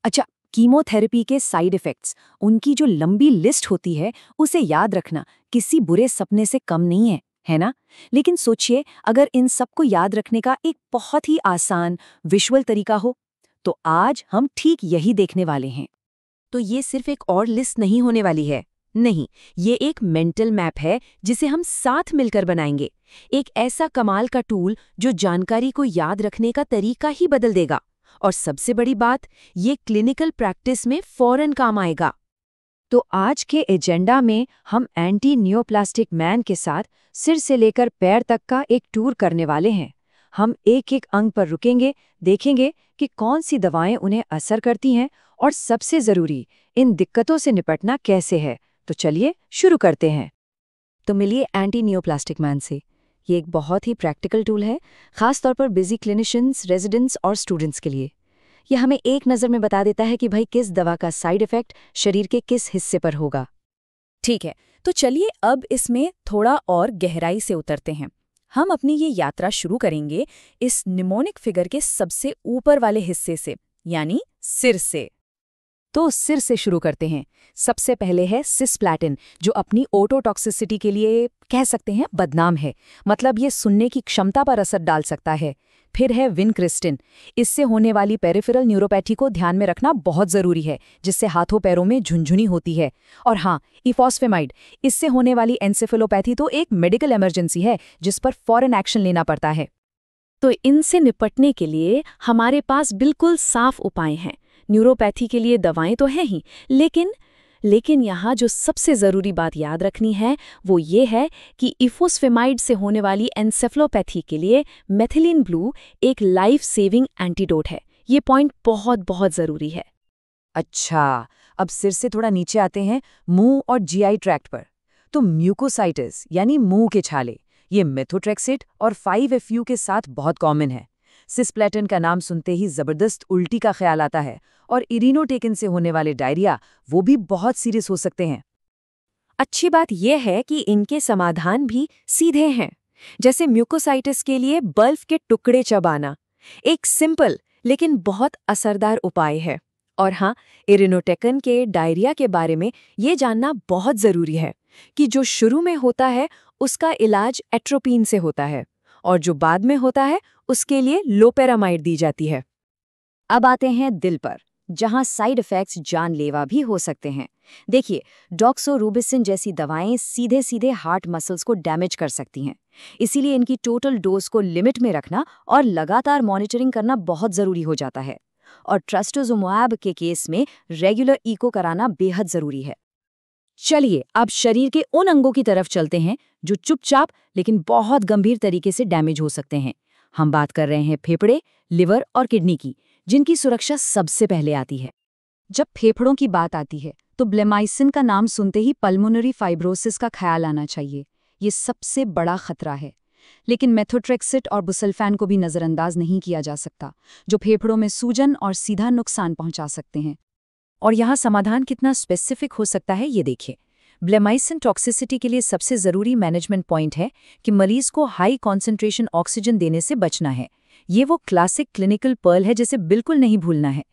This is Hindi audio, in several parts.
अच्छा, कीमोथेरेपी के साइड इफ़ेक्ट्स, उनकी जो लंबी लिस्ट होती है, उसे याद रखना किसी बुरे सपने से कम नहीं है ना? लेकिन सोचिए, अगर इन सबको याद रखने का एक बहुत ही आसान विजुअल तरीका हो, तो आज हम ठीक यही देखने वाले हैं। तो ये सिर्फ एक और लिस्ट नहीं होने वाली है। नहीं, ये एक मेंटल मैप है जिसे हम साथ मिलकर बनाएंगे। एक ऐसा कमाल का टूल जो जानकारी को याद रखने का तरीका ही बदल देगा। और सबसे बड़ी बात, ये क्लिनिकल प्रैक्टिस में फौरन काम आएगा। तो आज के एजेंडा में हम एंटी नियोप्लास्टिक मैन के साथ सिर से लेकर पैर तक का एक टूर करने वाले हैं। हम एक एक अंग पर रुकेंगे, देखेंगे कि कौन सी दवाएं उन्हें असर करती हैं और सबसे ज़रूरी, इन दिक्कतों से निपटना कैसे है। तो चलिए शुरू करते हैं। तो मिलिए एंटी नियोप्लास्टिक मैन से। ये एक बहुत ही प्रैक्टिकल टूल है, खास तौर पर बिजी क्लिनिशियंस, रेजिडेंट्स और स्टूडेंट्स के लिए। यह हमें एक नज़र में बता देता है कि भाई किस दवा का साइड इफ़ेक्ट शरीर के किस हिस्से पर होगा। ठीक है, तो चलिए अब इसमें थोड़ा और गहराई से उतरते हैं। हम अपनी ये यात्रा शुरू करेंगे इस निमोनिक फिगर के सबसे ऊपर वाले हिस्से से, यानी सिर से। तो सिर से शुरू करते हैं। सबसे पहले है सिस्प्लैटिन, जो अपनी ओटोटॉक्सिसिटी के लिए कह सकते हैं बदनाम है, मतलब ये सुनने की क्षमता पर असर डाल सकता है। फिर है विनक्रिस्टिन, इससे होने वाली पेरिफेरल न्यूरोपैथी को ध्यान में रखना बहुत ज़रूरी है, जिससे हाथों पैरों में झुनझुनी होती है। और हाँ, इफॉस्फेमाइड, इससे होने वाली एन्सेफेलोपैथी तो एक मेडिकल इमरजेंसी है जिस पर फौरन एक्शन लेना पड़ता है। तो इनसे निपटने के लिए हमारे पास बिल्कुल साफ उपाय हैं। न्यूरोपैथी के लिए दवाएं तो हैं ही, लेकिन यहाँ जो सबसे ज़रूरी बात याद रखनी है वो ये है कि इफोस्फेमाइड से होने वाली एन्सेफेलोपैथी के लिए मेथिलीन ब्लू एक लाइफ सेविंग एंटीडोट है। ये पॉइंट बहुत बहुत ज़रूरी है। अच्छा, अब सिर से थोड़ा नीचे आते हैं, मुंह और जीआई ट्रैक्ट पर। तो म्यूकोसाइटिस यानी मुंह के छाले, ये मेथोट्रेक्सेट और 5-FU के साथ बहुत कॉमन है। सिस्प्लैटिन का नाम सुनते ही जबरदस्त उल्टी का ख्याल आता है, और इरिनोटेकिन से होने वाले डायरिया वो भी बहुत सीरियस हो सकते हैं। अच्छी बात यह है कि इनके समाधान भी सीधे हैं, जैसे म्यूकोसाइटिस के लिए बल्ब के टुकड़े चबाना, एक सिंपल लेकिन बहुत असरदार उपाय है। और हाँ, इरिनोटेकिन के डायरिया के बारे में ये जानना बहुत ज़रूरी है कि जो शुरू में होता है उसका इलाज एट्रोपिन से होता है, और जो बाद में होता है उसके लिए लोपेरामाइड दी जाती है। अब आते हैं दिल पर, जहां साइड इफ़ेक्ट्स जानलेवा भी हो सकते हैं। देखिए, डॉक्सोरूबिसिन जैसी दवाएं सीधे सीधे हार्ट मसल्स को डैमेज कर सकती हैं। इसीलिए इनकी टोटल डोज को लिमिट में रखना और लगातार मॉनिटरिंग करना बहुत ज़रूरी हो जाता है। और ट्रस्टोजुमैब के केस में रेगुलर ईको कराना बेहद ज़रूरी है। चलिए अब शरीर के उन अंगों की तरफ चलते हैं जो चुपचाप लेकिन बहुत गंभीर तरीके से डैमेज हो सकते हैं। हम बात कर रहे हैं फेफड़े, लिवर और किडनी की, जिनकी सुरक्षा सबसे पहले आती है। जब फेफड़ों की बात आती है तो ब्लेमाइसिन का नाम सुनते ही पल्मोनरी फाइब्रोसिस का ख्याल आना चाहिए। ये सबसे बड़ा खतरा है। लेकिन मेथोट्रेक्सेट और बुसल्फैन को भी नज़रअंदाज नहीं किया जा सकता, जो फेफड़ों में सूजन और सीधा नुकसान पहुंचा सकते हैं। और यहाँ समाधान कितना स्पेसिफिक हो सकता है, ये देखिए। ब्लेमाइसिन टॉक्सिसिटी के लिए सबसे ज़रूरी मैनेजमेंट पॉइंट है कि मरीज को हाई कॉन्सेंट्रेशन ऑक्सीजन देने से बचना है। ये वो क्लासिक क्लिनिकल पर्ल है जिसे बिल्कुल नहीं भूलना है।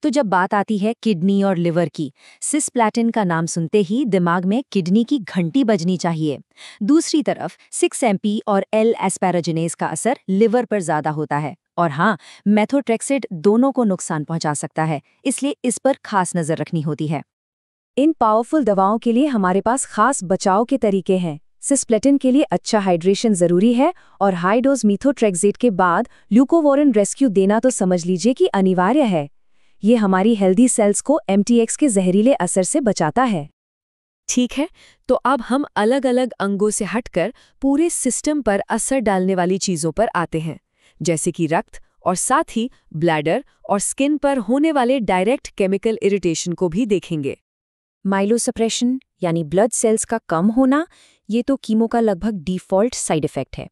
तो जब बात आती है किडनी और लिवर की, सिस्प्लैटिन का नाम सुनते ही दिमाग में किडनी की घंटी बजनी चाहिए। दूसरी तरफ 6-MP और L-एस्पैराजिनेज का असर लिवर पर ज़्यादा होता है। और हाँ, मेथोट्रेक्सेट दोनों को नुकसान पहुंचा सकता है, इसलिए इस पर खास नज़र रखनी होती है। इन पावरफुल दवाओं के लिए हमारे पास खास बचाव के तरीके हैं। सिस्प्लेटिन के लिए अच्छा हाइड्रेशन ज़रूरी है, और हाई डोज मीथोट्रेक्सेट के बाद ल्यूकोवोरिन रेस्क्यू देना तो समझ लीजिए कि अनिवार्य है। ये हमारी हेल्दी सेल्स को MTX के जहरीले असर से बचाता है। ठीक है, तो अब हम अलग अलग अंगों से हटकर पूरे सिस्टम पर असर डालने वाली चीज़ों पर आते हैं, जैसे कि रक्त और साथ ही ब्लैडर और स्किन पर होने वाले डायरेक्ट केमिकल इरिटेशन को भी देखेंगे। माइलोसप्रेशन यानी ब्लड सेल्स का कम होना, ये तो कीमो का लगभग डिफ़ॉल्ट साइड इफ़ेक्ट है।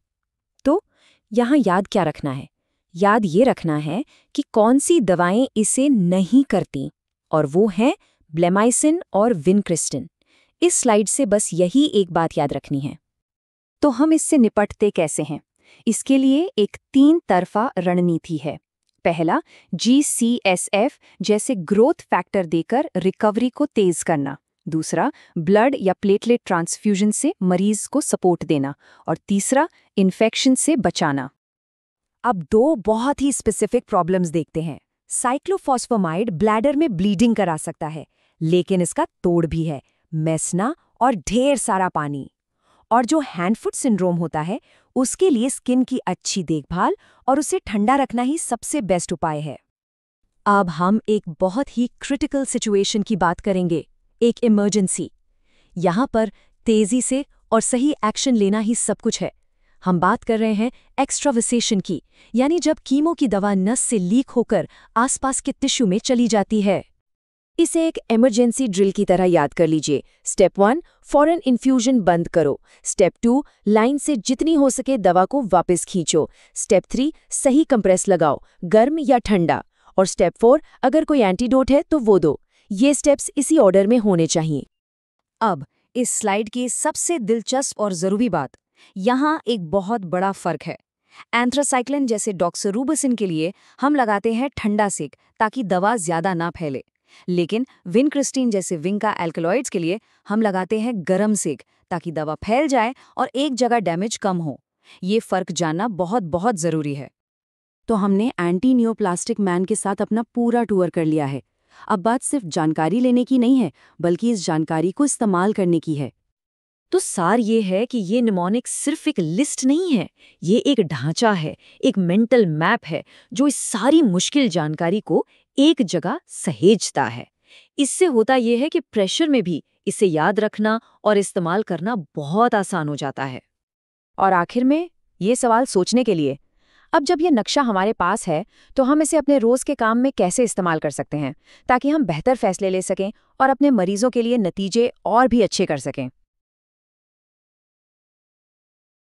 तो यहाँ याद क्या रखना है? याद ये रखना है कि कौन सी दवाएं इसे नहीं करती, और वो हैं ब्लेमाइसिन और विनक्रिस्टिन। इस स्लाइड से बस यही एक बात याद रखनी है। तो हम इससे निपटते कैसे हैं? इसके लिए एक 3 तरफा रणनीति है। पहला, GCSF जैसे ग्रोथ फैक्टर देकर रिकवरी को तेज करना। दूसरा, ब्लड या प्लेटलेट ट्रांसफ्यूजन से मरीज को सपोर्ट देना। और तीसरा, इन्फेक्शन से बचाना। अब 2 बहुत ही स्पेसिफिक प्रॉब्लम्स देखते हैं। साइक्लोफॉस्फेमाइड ब्लैडर में ब्लीडिंग करा सकता है, लेकिन इसका तोड़ भी है, मेसना और ढेर सारा पानी। और जो हैंड-फुट सिंड्रोम होता है, उसके लिए स्किन की अच्छी देखभाल और उसे ठंडा रखना ही सबसे बेस्ट उपाय है। अब हम एक बहुत ही क्रिटिकल सिचुएशन की बात करेंगे, एक इमरजेंसी। यहाँ पर तेजी से और सही एक्शन लेना ही सब कुछ है। हम बात कर रहे हैं एक्स्ट्रावेसेशन की, यानी जब कीमो की दवा नस से लीक होकर आसपास के टिश्यू में चली जाती है। इसे एक इमरजेंसी ड्रिल की तरह याद कर लीजिए। स्टेप 1, फौरन इन्फ्यूजन बंद करो। स्टेप 2, लाइन से जितनी हो सके दवा को वापस खींचो। स्टेप 3, सही कंप्रेस लगाओ, गर्म या ठंडा। और स्टेप 4, अगर कोई एंटीडोट है तो वो दो। ये स्टेप्स इसी ऑर्डर में होने चाहिए। अब इस स्लाइड की सबसे दिलचस्प और ज़रूरी बात, यहाँ एक बहुत बड़ा फर्क है। एंथ्रासाइक्लिन जैसे डॉक्सोरूबिसिन के लिए हम लगाते हैं ठंडा सेक ताकि दवा ज़्यादा ना फैले, लेकिन विनक्रिस्टीन जैसे विंका एल्कलॉइड्स के लिए हम लगाते हैं गरम सेक ताकि दवा फैल जाए और एक जगह डैमेज कम हो। ये फ़र्क जानना बहुत बहुत ज़रूरी है। तो हमने एंटी नियोप्लास्टिक मैन के साथ अपना पूरा टूर कर लिया है। अब बात सिर्फ जानकारी लेने की नहीं है, बल्कि इस जानकारी को इस्तेमाल करने की है। तो सार ये है कि ये निमोनिक सिर्फ एक लिस्ट नहीं है, ये एक ढांचा है, एक मेंटल मैप है जो इस सारी मुश्किल जानकारी को एक जगह सहेजता है। इससे होता ये है कि प्रेशर में भी इसे याद रखना और इस्तेमाल करना बहुत आसान हो जाता है। और आखिर में ये सवाल सोचने के लिए, अब जब ये नक्शा हमारे पास है तो हम इसे अपने रोज़ के काम में कैसे इस्तेमाल कर सकते हैं ताकि हम बेहतर फैसले ले सकें और अपने मरीजों के लिए नतीजे और भी अच्छे कर सकें।